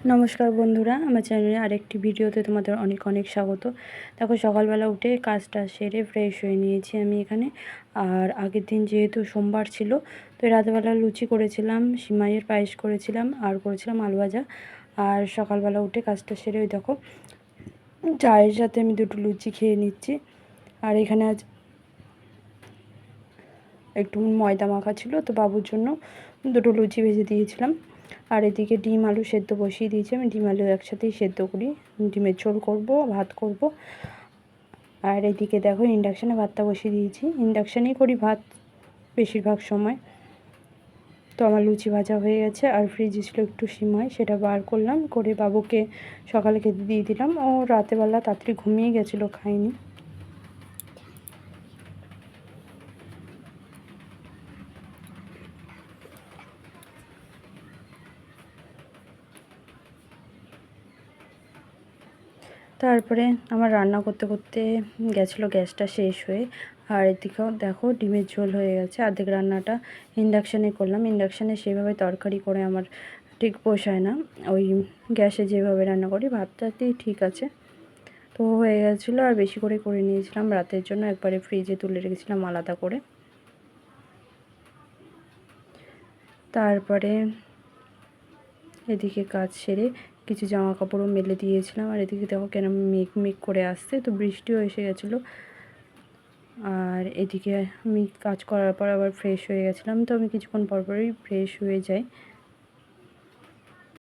নমস্কার বন্ধুরা, আমার চ্যানেলে আরেকটি ভিডিওতে তোমাদের অনেক অনেক স্বাগত। দেখো, সকালবেলা উঠে কাজটা সেরে ফ্রেশ হয়ে নিয়েছি আমি এখানে। আর আগের দিন যেহেতু সোমবার ছিল, তো রাতেবেলা লুচি করেছিলাম, সিমাইয়ের পায়েস করেছিলাম, আর করেছিলাম আলু ভাজা। আর সকালবেলা উঠে কাজটা সেরে ওই দেখো চায়ের সাথে আমি দুটো লুচি খেয়ে নিচ্ছি। আর এখানে আজ একটু ময়দা মাখা ছিল, তো বাবুর জন্য দুটো লুচি ভেজে দিয়েছিলাম। আর এদিকে ডিম আলু সেদ্ধ বসিয়ে দিয়েছি। আমি ডিম আলু একসাথেই সেদ্ধ করি, ডিমের ঝোল করব, ভাত করব। আর এদিকে দেখো ইন্ডাকশানে ভাতটা বসিয়ে দিয়েছি, ইন্ডাকশানেই করি ভাত বেশিরভাগ সময়। তো আমার লুচি ভাজা হয়ে গেছে, আর ফ্রিজে ছিল একটু সিমাই, সেটা বার করলাম, করে বাবুকে সকালে খেতে দিয়ে দিলাম। ও রাতেবেলা তাড়াতাড়ি ঘুমিয়ে গেছিলো, খাইনি। তারপরে আমার রান্না করতে করতে গেছিলো গ্যাসটা শেষ হয়ে। আর এদিকেও দেখো ডিমের ঝোল হয়ে গেছে। অর্ধেক রান্নাটা ইন্ডাকশানে করলাম। ইন্ডাকশানে সেভাবে তরকারি করে আমার ঠিক পোষায় না, ওই গ্যাসে যেভাবে রান্না করি ভাতটাতেই ঠিক আছে। তো হয়ে গেছিলো, আর বেশি করে করে নিয়েছিলাম রাতের জন্য, একবারে ফ্রিজে তুলে রেখেছিলাম আলাদা করে। তারপরে এদিকে কাজ সেরে কিছু জামা কাপড়ও মেলে দিয়েছিলাম। আর এদিকে দেখো কেন মেঘ মেঘ করে আসছে, তো বৃষ্টিও এসে গেছিলো। আর এদিকে আমি কাজ করার পর আবার ফ্রেশ হয়ে গেছিলাম, তো আমি কিছুক্ষণ পরপরই ফ্রেশ হয়ে যাই।